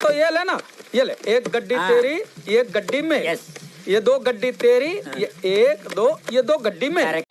तो ये ले ना, ये ले, एक गड्डी तेरी, एक गड्डी में, ये 2 गड्डी तेरी, ये 1 2, ये 2 गड्डी में।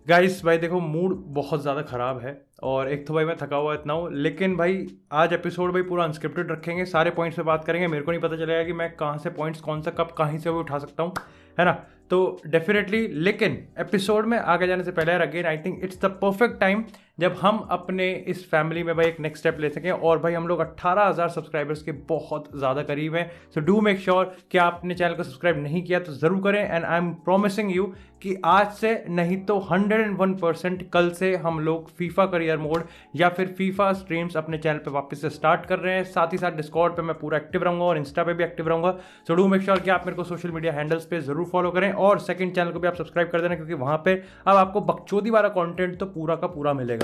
गाइस भाई देखो, मूड बहुत ज़्यादा ख़राब है और एक तो भाई मैं थका हुआ इतना हूँ, लेकिन भाई आज एपिसोड भाई पूरा अनस्क्रिप्टेड रखेंगे, सारे पॉइंट्स पे बात करेंगे। मेरे को नहीं पता चलेगा कि मैं कहाँ से पॉइंट्स कौन सा कब कहीं से भी उठा सकता हूँ, है ना। तो डेफिनेटली, लेकिन एपिसोड में आगे जाने से पहले यार again I think it's the perfect time जब हम अपने इस फैमिली में भाई एक नेक्स्ट स्टेप ले सकें। और भाई हम लोग 18,000 सब्सक्राइबर्स के बहुत ज़्यादा करीब हैं। सो डू मेक श्योर कि आपने चैनल को सब्सक्राइब नहीं किया तो ज़रूर करें। And I am promising you कि आज से नहीं तो 101% कल से हम लोग फीफा करियर मोड या फिर फीफा स्ट्रीम्स अपने चैनल पे वापस से स्टार्ट कर रहे हैं। साथ ही साथ डिस्कॉर्ड पे मैं पूरा एक्टिव रहूंगा और इंस्टा पे भी एक्टिव रहूंगा। सो डू मेक श्योर कि आप मेरे को सोशल मीडिया हैंडल्स पे जरूर फॉलो करें और सेकंड चैनल को भी आप सब्सक्राइब कर देना, क्योंकि वहां पे अब आपको बकचोदी वाला कंटेंट तो पूरा का पूरा मिलेगा।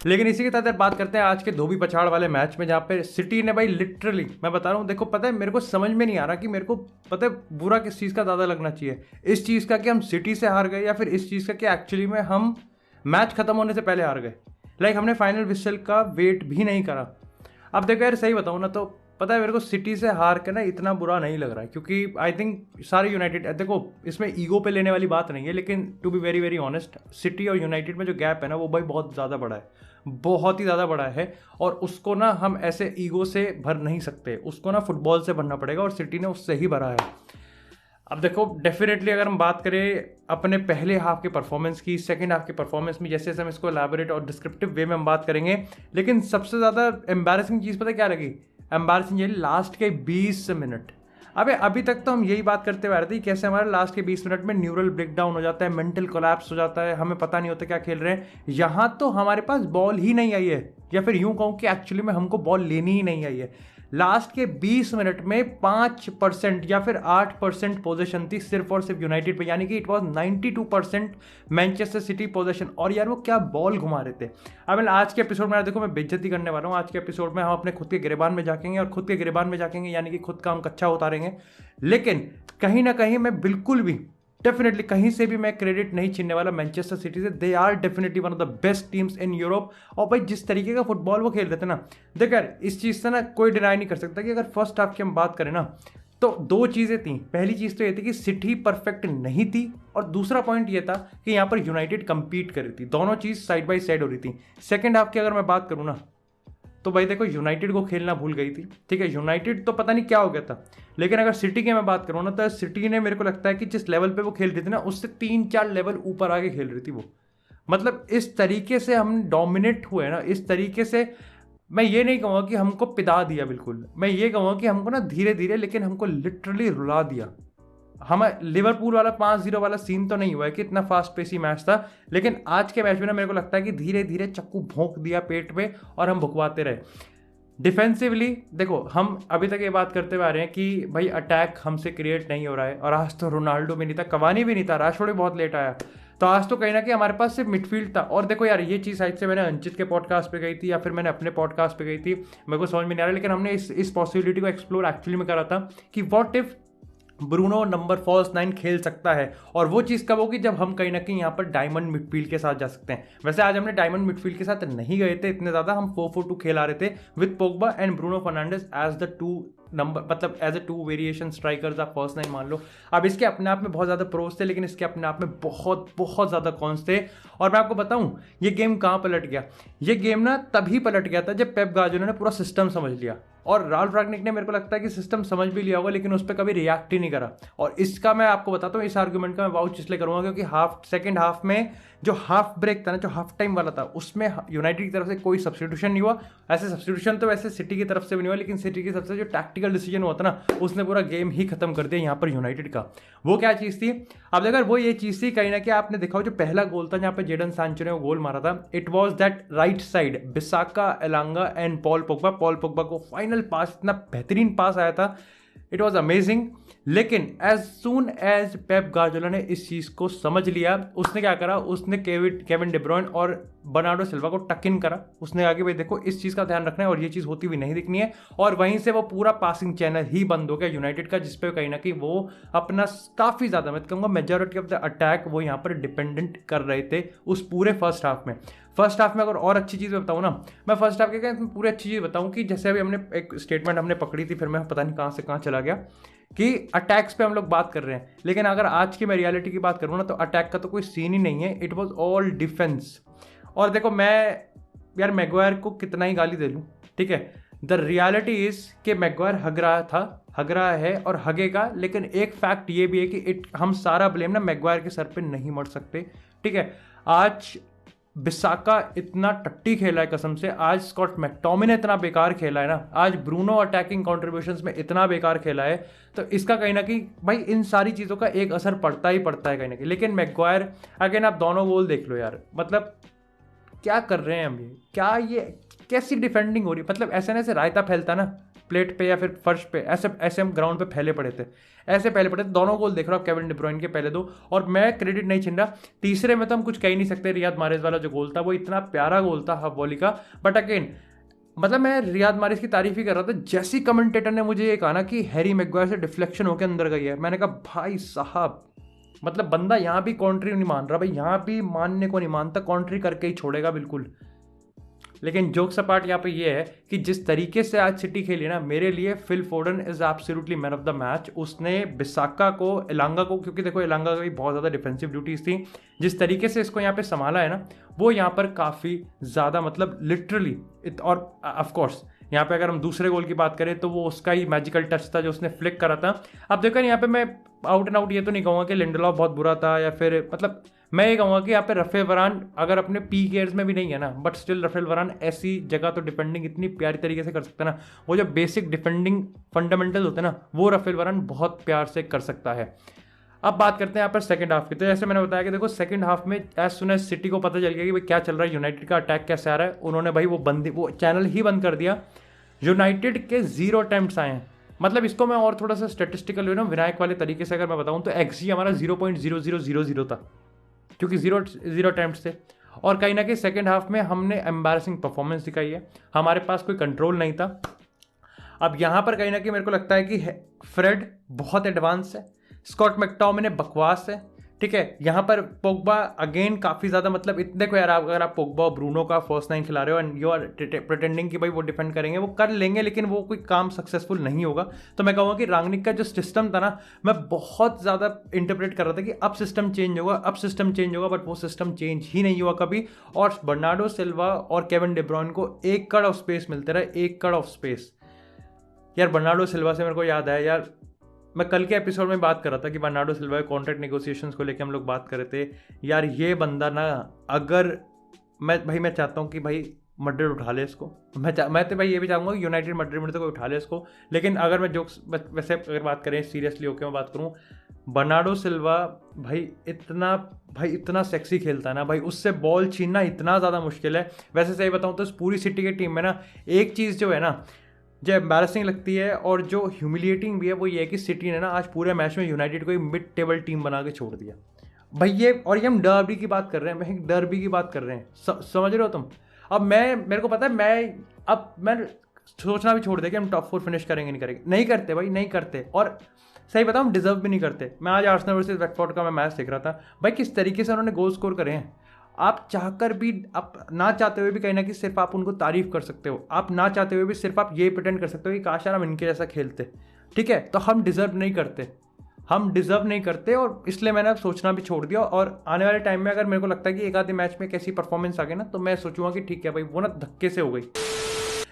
लेकिन इसी के साथ बात करते हैं आज के धोबी पछाड़ वाले मैच में, जहाँ पे सिटी ने भाई लिटरली, मैं बता रहा हूँ, देखो पता है मेरे को समझ में नहीं आ रहा कि मेरे को पता है बुरा किस चीज़ का ज़्यादा लगना चाहिए, इस चीज़ का कि हम सिटी से हार गए या फिर इस चीज़ का कि एक्चुअली में हम मैच खत्म होने से पहले हार गए। लाइक हमने फाइनल विसल का वेट भी नहीं करा। अब देखो यार सही बताऊँ ना तो पता है मेरे को सिटी से हार के ना इतना बुरा नहीं लग रहा है, क्योंकि आई थिंक सारे यूनाइटेड, देखो इसमें ईगो पे लेने वाली बात नहीं है, लेकिन to be very very honest, city और यूनाइटेड में जो गैप है ना वो भाई बहुत ज़्यादा बड़ा है, बहुत ही ज़्यादा बड़ा है। और उसको ना हम ऐसे ईगो से भर नहीं सकते, उसको ना फुटबॉल से भरना पड़ेगा और सिटी ने उससे ही भरा है। अब देखो डेफिनेटली अगर हम बात करें अपने पहले हाफ के परफॉर्मेंस की, सेकंड हाफ के परफॉर्मेंस में जैसे हम इसको एलैबोरेट और डिस्क्रिप्टिव वे में हम बात करेंगे, लेकिन सबसे ज़्यादा एम्बैरेसिंग चीज़ पता क्या लगी? एम्बैरेसिंग ये लास्ट के 20 मिनट। अभी तक तो हम यही बात करते हुए आ रहे थे कैसे हमारे लास्ट के 20 मिनट में न्यूरल ब्रेकडाउन हो जाता है, मेंटल कोलैप्स हो जाता है, हमें पता नहीं होता क्या खेल रहे हैं। यहाँ तो हमारे पास बॉल ही नहीं आई है, या फिर यूं कहूँ कि एक्चुअली में हमको बॉल लेनी ही नहीं आई है। लास्ट के 20 मिनट में 5% या फिर 8% पोजीशन थी सिर्फ और सिर्फ यूनाइटेड पे, यानी कि it was 92% Manchester city position. और यार वो क्या बॉल घुमा रहे थे। अब आज के एपिसोड में देखो मैं बेइज्जती करने वाला हूँ। आज के एपिसोड में हम अपने खुद के गिरेबान में जाकेंगे और खुद के गिरेबान में जाकेंगे यानी कि खुद का हम कच्चा उतारेंगे। लेकिन कहीं ना कहीं मैं बिल्कुल भी डेफिनेटली कहीं से भी मैं क्रेडिट नहीं छीनने वाला मैनचेस्टर सिटी से। They are definitely one of the best teams in Europe. और भाई जिस तरीके का फुटबॉल वो खेल रहे थे ना, देख यार इस चीज़ से ना कोई डिनाई नहीं कर सकता कि अगर फर्स्ट हाफ की हम बात करें ना तो 2 चीज़ें थी। पहली चीज़ तो ये थी कि सिटी परफेक्ट नहीं थी, और दूसरा पॉइंट ये था कि यहाँ पर यूनाइटेड कंपीट कर रही थी, दोनों चीज़ साइड बाई साइड हो रही थी। सेकेंड हाफ की अगर मैं बात करूँ ना तो भाई देखो यूनाइटेड को खेलना भूल गई थी, ठीक है, यूनाइटेड तो पता नहीं क्या हो गया था। लेकिन अगर सिटी की मैं बात करूँ ना तो सिटी ने मेरे को लगता है कि जिस लेवल पे वो खेल रही थी ना उससे 3-4 लेवल ऊपर आगे खेल रही थी वो। मतलब इस तरीके से हम डोमिनेट हुए ना, इस तरीके से मैं ये नहीं कहूँगा कि हमको पिदा दिया, बिल्कुल मैं ये कहूँगा कि हमको ना धीरे धीरे लेकिन हमको लिटरली रुला दिया। हम लिवरपूल वाला 5-0 वाला सीन तो नहीं हुआ है कि इतना फास्ट पेसी मैच था, लेकिन आज के मैच में ना मेरे को लगता है कि धीरे धीरे चक्कू भोंक दिया पेट पे और हम भुकवाते रहे। डिफेंसिवली देखो हम अभी तक ये बात करते हुए आ रहे हैं कि भाई अटैक हमसे क्रिएट नहीं हो रहा है, और आज तो रोनाल्डो भी नहीं था, कवानी भी नहीं था, राशफोर्ड भी बहुत लेट आया, तो आज तो कहीं ना कहीं हमारे पास सिर्फ मिडफील्ड था। और देखो यार ये चीज़ शायद से मैंने अंचित के पॉडकास्ट पे गई थी या फिर मैंने अपने पॉडकास्ट पे गई थी, मेरे को समझ में नहीं आ रहा, लेकिन हमने इस पॉसिबिलिटी को एक्सप्लोर एक्चुअली में करा था कि what if Bruno number false 9 खेल सकता है। और वो चीज़ कब होगी? जब हम कहीं ना कहीं यहाँ पर डायमंड मिडफील्ड के साथ जा सकते हैं। वैसे आज हमने डायमंड मिडफील्ड के साथ नहीं गए थे इतने ज़्यादा, हम 4-4-2 खेल आ रहे थे with Pogba and Bruno Fernandes as the 2 number, मतलब एज ए 2 वेरिएशन स्ट्राइकर्स आप फर्स्ट 9 मान लो। अब इसके अपने आप में बहुत ज़्यादा प्रोस थे, लेकिन इसके अपने आप में बहुत बहुत ज़्यादा कॉन्स थे। और मैं आपको बताऊँ ये गेम कहाँ पलट गया? ये गेम ना तभी पलट गया था जब पेप गार्डियोला ने पूरा सिस्टम समझ लिया, और राल्फ रैंगनिक ने मेरे को लगता है कि सिस्टम समझ भी लिया होगा लेकिन उस पर कभी रिएक्ट ही नहीं करा। और इसका मैं आपको बताता हूँ, इस आर्गुमेंट का मैं वाउच इसलिए करूँगा क्योंकि सेकंड हाफ में जो हाफ ब्रेक था ना, जो हाफ टाइम वाला था, उसमें यूनाइटेड की तरफ से कोई सब्स्टिट्यूशन नहीं हुआ। ऐसे सब्स्टिट्यूशन तो वैसे सिटी की तरफ से भी नहीं हुआ, लेकिन सिटी की तरफ से जो टैक्टिकल डिसीजन हुआ था ना उसने पूरा गेम ही खत्म कर दिया यहाँ पर यूनाइटेड का। वो क्या चीज़ थी? अब अगर वो ये चीज़ थी कहीं ना कहीं आपने देखा जो पहला गोल था जहाँ पर जेडन सांचो ने वो गोल मारा था, it was that right side Bissaka, Elanga and Paul Pogba. Paul Pogba को फाइनल पास, इतना बेहतरीन पास आया था इट वॉज अमेजिंग। लेकिन as soon as Pep Guardiola ने इस चीज़ को समझ लिया, उसने क्या करा, उसने केविन डी ब्रुयने और बर्नार्डो सिल्वा को टक इन करा। उसने कहा कि भाई देखो इस चीज़ का ध्यान रखना है और ये चीज़ होती हुई नहीं दिखनी है। और वहीं से वो पूरा पासिंग चैनल ही बंद हो गया यूनाइटेड का, जिसपे कहीं ना कहीं वो अपना काफ़ी ज़्यादा, मैं कहूँगा मेजॉरिटी ऑफ द अटैक वो यहाँ पर डिपेंडेंट कर रहे थे उस पूरे फर्स्ट हाफ में। फर्स्ट हाफ में अगर और अच्छी चीज़ बताऊँ ना, मैं फर्स्ट हाफ के पूरी अच्छी चीज़ बताऊँ कि जैसे अभी हमने एक स्टेटमेंट हमने पकड़ी थी, फिर मैं पता नहीं कहाँ से कहाँ चला गया कि अटैक्स पे हम लोग बात कर रहे हैं, लेकिन अगर आज की मैं रियलिटी की बात करूँ ना तो अटैक का तो कोई सीन ही नहीं है, इट वॉज ऑल डिफेंस। और देखो मैं यार मैगवायर को कितना ही गाली दे लूँ, ठीक है, द रियलिटी इज कि मैगवायर हग रहा था, हग रहा है और हगेगा, लेकिन एक फैक्ट ये भी है कि हम सारा ब्लेम ना मैगवायर के सर पे नहीं मर सकते, ठीक है। आज बिसाका इतना टट्टी खेला है कसम से, आज स्कॉट मैकटोमिने इतना बेकार खेला है ना, आज ब्रूनो अटैकिंग कॉन्ट्रीब्यूशंस में इतना बेकार खेला है, तो इसका कहीं ना कहीं भाई इन सारी चीज़ों का एक असर पड़ता ही पड़ता है कहीं ना कहीं। लेकिन मैगवायर अगेन आप दोनों गोल देख लो यार, मतलब क्या कर रहे हैं हम, ये कैसी डिफेंडिंग हो रही है, मतलब ऐसे रायता फैलता ना प्लेट पे या फिर फर्श पे, ऐसे हम ग्राउंड पे फैले पड़े थे, ऐसे फैले पड़े थे। दोनों गोल देख रहा हूँ केविन डी ब्रुयने के पहले दो, और मैं क्रेडिट नहीं छीन रहा, तीसरे में तो हम कुछ कह ही नहीं सकते, रियाद मारेज वाला जो गोल था वो इतना प्यारा गोल था हाफ वॉली का। बट अगेन मतलब मैं रियाद मारेज की तारीफ ही कर रहा था, जैसी कमेंटेटर ने मुझे ये कहा ना कि हैरी मैगवायर से डिफ्लेक्शन होकर अंदर गई है, मैंने कहा भाई साहब मतलब बंदा यहाँ भी कॉन्ट्री नहीं मान रहा भाई, यहाँ भी मानने को नहीं मानता, कॉन्ट्री करके ही छोड़ेगा बिल्कुल। लेकिन जोक सपाट यहाँ पे ये है कि जिस तरीके से आज सिटी खेली ना, मेरे लिए Phil Foden is absolutely man of the match. उसने बिसाका को, एलांगा को, क्योंकि देखो एलांगा की बहुत ज़्यादा डिफेंसिव ड्यूटीज थी, जिस तरीके से इसको यहाँ पे संभाला है ना, वो यहाँ पर काफ़ी ज़्यादा मतलब लिटरली। और ऑफकोर्स यहाँ पे अगर हम दूसरे गोल की बात करें तो वो उसका ही मैजिकल टच था जो उसने फ्लिक करा था। अब देखो यहाँ पे मैं आउट एंड आउट ये तो नहीं कहूँगा कि लिंडलॉफ बहुत बुरा था, या फिर मतलब मैं ये कहूँगा कि यहाँ पे राफेल वरान अगर अपने पी गेयर्स में भी नहीं है ना, बट स्टिल राफेल वरान ऐसी जगह तो डिफेंडिंग इतनी प्यारी तरीके से कर सकता है ना, वो जो बेसिक डिफेंडिंग फंडामेंटल होते हैं ना, वो राफेल वरान बहुत प्यार से कर सकता है। अब बात करते हैं यहाँ पर सेकंड हाफ की। तो जैसे मैंने बताया कि देखो सेकंड हाफ में एज सुन एज सिटी को पता चल गया कि भाई क्या चल रहा है, यूनाइटेड का अटैक कैसे आ रहा है, उन्होंने भाई वो चैनल ही बंद कर दिया। यूनाइटेड के 0 अटेम्प्ट्स आए हैं, मतलब इसको मैं और थोड़ा सा स्टेटिस्टिकल विनायक वाले तरीके से अगर मैं बताऊं तो एक्सजी हमारा 0.0000 था, क्योंकि जीरो अटेम्प्ट्स थे। और कहीं ना कहीं सेकंड हाफ में हमने एम्बैरसिंग परफॉर्मेंस दिखाई है, हमारे पास कोई कंट्रोल नहीं था। अब यहाँ पर कहीं ना कहीं मेरे को लगता है कि फ्रेड बहुत एडवांस है, स्कॉट मैकटोमिने बकवास है, ठीक है। यहाँ पर पोग्बा अगेन काफ़ी ज़्यादा मतलब देखो यार, अगर आप पोग्बा और ब्रूनो का फर्स्ट 9 खिला रहे हो एंड यू आर प्रिटेंडिंग कि भाई वो डिफेंड करेंगे, वो कर लेंगे, लेकिन वो कोई काम सक्सेसफुल नहीं होगा। तो मैं कहूँगा कि रांगनिक का जो सिस्टम था ना, मैं बहुत ज़्यादा इंटरप्रेट कर रहा था कि अब सिस्टम चेंज होगा, बट वो सिस्टम चेंज ही नहीं हुआ कभी। और बर्नार्डो सिल्वा और केविन डी ब्रुयने को एक कड़ ऑफ स्पेस मिलते रहे, एक कड़ ऑफ स्पेस। यार बर्नार्डो सिल्वा से मेरे को याद आया यार, मैं कल के एपिसोड में बात कर रहा था कि बर्नार्डो सिल्वा के कॉन्ट्रैक्ट नेगोशिएशंस को लेकर हम लोग बात कर रहे थे। यार ये बंदा ना, अगर मैं चाहता हूँ कि भाई मैड्रिड उठा ले इसको, मैं तो भाई ये भी चाहूँगा कि यूनाइटेड मैड्रिड में तो कोई उठा ले इसको। लेकिन अगर मैं जोक्स वैसे अगर बात करें सीरियसली होकर मैं बात करूँ, बर्नार्डो सिल्वा भाई इतना सेक्सी खेलता है ना भाई, उससे बॉल छीनना इतना ज़्यादा मुश्किल है। वैसे सही बताऊँ तो इस पूरी सिटी की टीम में ना एक चीज़ जो है ना, जो एम्बैरसिंग लगती है और जो ह्यूमिलिएटिंग भी है, वो ये है कि सिटी ने ना आज पूरे मैच में यूनाइटेड को एक मिड टेबल टीम बना के छोड़ दिया भाई। ये हम डर्बी की बात कर रहे हैं, मैं डर्बी की बात कर रहे हैं, समझ रहे हो तुम। अब मेरे को पता है, मैं सोचना भी छोड़ दिया कि हम टॉप 4 फिनिश करेंगे, नहीं करते भाई, नहीं करते। और सही बताऊँ हम डिजर्व भी नहीं करते। मैं आज आर्सेनल वर्सेस वेटफोर्ड का मैं मैच देख रहा था भाई, किस तरीके से उन्होंने गोल स्कोर करे हैं। आप चाहकर भी, आप ना चाहते हुए भी कहीं ना कहीं सिर्फ आप उनको तारीफ कर सकते हो, आप ना चाहते हुए भी सिर्फ आप ये प्रिटेंड कर सकते हो कि काश यार हम इनके जैसा खेलते, ठीक है। तो हम डिजर्व नहीं करते, और इसलिए मैंने अब सोचना भी छोड़ दिया। और आने वाले टाइम में अगर मेरे को लगता है कि एक आधे मैच में कैसी परफॉर्मेंस आ गई ना, तो मैं सोचूंगा कि ठीक है भाई, वो ना धक्के से हो गई।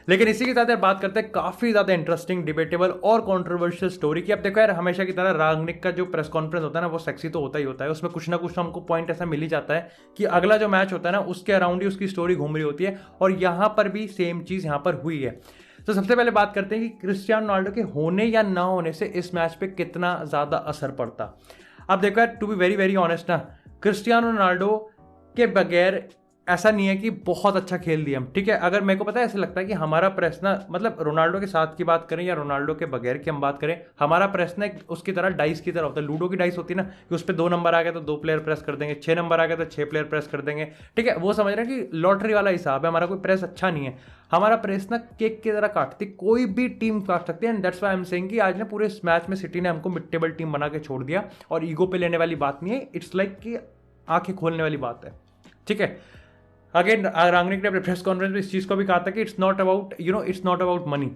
लेकिन इसी के साथ यार बात करते हैं काफ़ी ज़्यादा इंटरेस्टिंग, डिबेटेबल और कंट्रोवर्शियल स्टोरी की। अब देखो यार, हमेशा की तरह रांगनिक का जो प्रेस कॉन्फ्रेंस होता है ना, वो सेक्सी तो होता ही होता है, उसमें कुछ ना कुछ हमको पॉइंट ऐसा मिल ही जाता है कि अगला जो मैच होता है ना, उसके अराउंड ही उसकी स्टोरी घूम रही होती है। और यहाँ पर भी सेम चीज़ यहाँ पर हुई है। तो सबसे पहले बात करते हैं कि क्रिस्टियानो रोनाल्डो के होने या ना होने से इस मैच पे कितना ज़्यादा असर पड़ता। अब देखो यार, to be very very honest ना, क्रिस्टियानो रोनाल्डो के बगैर ऐसा नहीं है कि बहुत अच्छा खेल दिया हम, ठीक है। अगर मेरे को पता है ऐसा लगता है कि हमारा प्रश्न मतलब रोनाल्डो के साथ की बात करें या रोनाल्डो के बगैर की हम बात करें, हमारा प्रश्न एक उसकी तरह डाइस की तरह होता है, लूडो की डाइस होती है ना, कि उस पर 2 नंबर आ गए तो 2 प्लेयर प्रेस कर देंगे, 6 नंबर आ गए तो 6 प्लेयर प्रेस कर देंगे, ठीक है। वो समझ रहे हैं कि लॉटरी वाला हिसाब है, हमारा कोई प्रेस अच्छा नहीं है। हमारा प्रेस ना केक की तरह काटती, कोई भी टीम काट सकती है। And that's why I am saying कि आज ना पूरे इस मैच में सिटी ने हमको मिड टेबल टीम बना के छोड़ दिया, और ईगो पे लेने वाली बात नहीं है, इट्स लाइक कि आंखें खोलने वाली बात है, ठीक है। अगेन रांगनिक ने अपने प्रेस कॉन्फ्रेंस में इस चीज को भी कहा था कि it's not about it's not about money,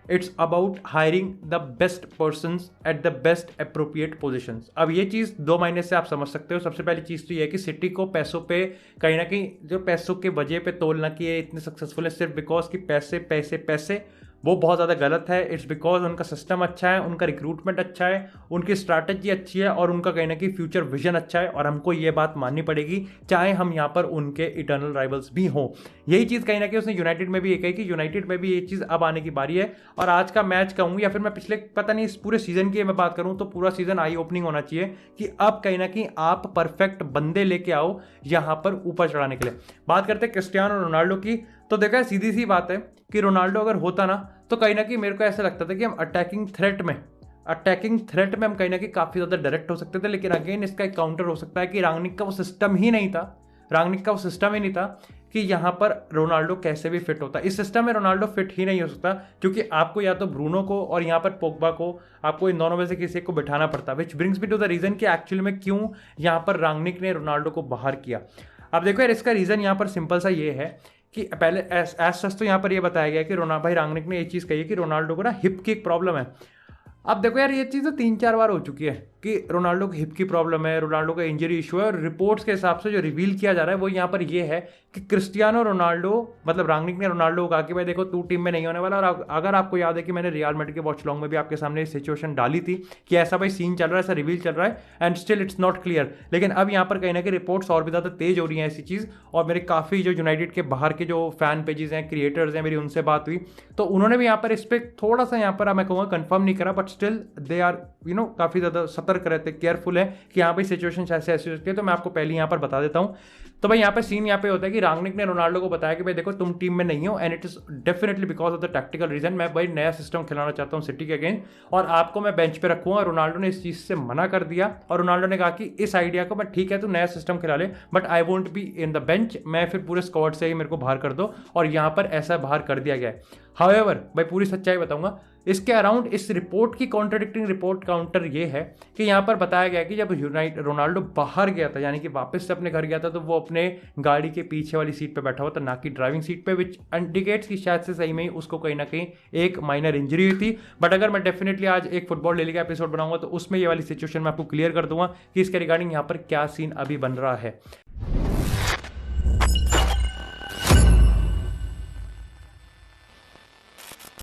it's about hiring the best persons at the best appropriate positions. अब ये चीज़ 2 महीने से आप समझ सकते हो। सबसे पहली चीज़ तो ये है कि सिटी को पैसों पे कहीं ना कहीं जो पैसों के वजह पे तोलना कि ये इतने सक्सेसफुल है सिर्फ बिकॉज कि पैसे पैसे पैसे, वो बहुत ज़्यादा गलत है। इट्स बिकॉज उनका सिस्टम अच्छा है, उनका रिक्रूटमेंट अच्छा है, उनकी स्ट्रैटेजी अच्छी है, और उनका कहीं ना कहीं फ्यूचर विजन अच्छा है, और हमको ये बात माननी पड़ेगी चाहे हम यहाँ पर उनके इटर्नल राइवल्स भी हों। यही चीज़ कहीं ना कहीं उसने यूनाइटेड में भी ये कही कि यूनाइटेड में भी ये चीज़ अब आने की बारी है। और आज का मैच कहूँ या फिर मैं पिछले पता नहीं इस पूरे सीजन की मैं बात करूँ तो पूरा सीजन आई ओपनिंग होना चाहिए कि अब कहीं ना कहीं आप परफेक्ट बंदे लेके आओ यहाँ पर ऊपर चढ़ाने के लिए। बात करते हैं क्रिस्टियानो रोनाल्डो की, तो देखा सीधी सी बात है कि रोनाल्डो अगर होता ना तो कहीं ना कहीं मेरे को ऐसा लगता था कि हम अटैकिंग थ्रेट में हम कहीं ना कहीं काफ़ी ज़्यादा डायरेक्ट हो सकते थे। लेकिन अगेन इसका एक काउंटर हो सकता है कि रांगनिक का वो सिस्टम ही नहीं था कि यहाँ पर रोनाल्डो कैसे भी फिट होता। इस सिस्टम में रोनाल्डो फिट ही नहीं हो सकता, क्योंकि आपको या तो ब्रूनो को और यहाँ पर पोग्बा को, आपको इन दोनों में से किसी को बिठाना पड़ता। Which brings me to the reason कि एक्चुअली में क्यों यहाँ पर रांगनिक ने रोनाल्डो को बाहर किया। अब देखो यार, इसका रीज़न यहाँ पर सिंपल सा ये है कि पहले एज सच तो यहाँ पर ये बताया गया कि भाई रांगनिक ने ये चीज़ कही है कि रोनाल्डो को ना हिप की एक प्रॉब्लम है। अब देखो यार, ये चीज़ तो 3-4 बार हो चुकी है कि रोनाल्डो को हिप की प्रॉब्लम है, रोनाल्डो का इंजरी इशू है, और रिपोर्ट्स के हिसाब से जो रिवील किया जा रहा है वो यहाँ पर ये है कि क्रिस्टियानो रोनाल्डो मतलब रांगनिक ने रोनाल्डो को कहा कि भाई देखो तू टीम में नहीं होने वाला। और अगर आपको याद है कि मैंने रियल मैड्रिड के वॉच लॉन्ग में भी आपके सामने सिचुएशन डाली थी कि ऐसा भाई सीन चल रहा है, ऐसा रिवील चल रहा है, and still it's not clear. लेकिन अब यहाँ पर कहीं ना कहीं रिपोर्ट्स और भी ज़्यादा तेज हो रही हैं ऐसी चीज़। और मेरे काफ़ी जो यूनाइटेड के बाहर के जो फैन पेजेस हैं, क्रिएटर्स हैं, मेरी उनसे बात हुई तो उन्होंने भी यहाँ पर इस पर थोड़ा सा यहाँ पर मैं कहूँगा कंफर्म नहीं करा, बट स्टिल दे आर काफ़ी ज़्यादा सतर्क रहते, केयरफुल है कि यहाँ पे सिचुएशन ऐसे ऐसी हो सकती है। तो मैं आपको पहले यहाँ पर बता देता हूँ। तो भाई यहाँ पे सीन यहाँ पे होता है कि रांगनिक ने रोनाल्डो को बताया कि भाई देखो तुम टीम में नहीं हो, and it is definitely because of the tactical reason. मैं भाई नया सिस्टम खिलाना चाहता हूँ सिटी के अगेंस्ट, और आपको मैं बेंच पे रखूंगा। रोनाल्डो ने इस चीज़ से मना कर दिया, और रोनाल्डो ने कहा कि इस आइडिया को मैं ठीक है तू नया सिस्टम खिला ले, but I won't be in the bench, मैं फिर पूरे स्क्वाड से ही मेरे को बाहर कर दो। और यहाँ पर ऐसा बाहर कर दिया गया है। हाउएवर भाई पूरी सच्चाई बताऊंगा इसके अराउंड, इस रिपोर्ट की कॉन्ट्राडिक्टिंग रिपोर्ट काउंटर ये है कि यहाँ पर बताया गया कि जब रोनाल्डो बाहर गया था, यानी कि वापस से अपने घर गया था, तो वो अपने गाड़ी के पीछे वाली सीट पे बैठा हुआ था, ना कि ड्राइविंग सीट पे, विच इंडिकेट्स कि शायद से सही में ही उसको कहीं ना कहीं एक माइनर इंजरी हुई थी। बट अगर मैं डेफिनेटली आज एक फुटबॉल डेली का एपिसोड बनाऊंगा तो उसमें ये वाली सिचुएशन मैं आपको क्लियर कर दूंगा कि इसके रिगार्डिंग यहाँ पर क्या सीन अभी बन रहा है।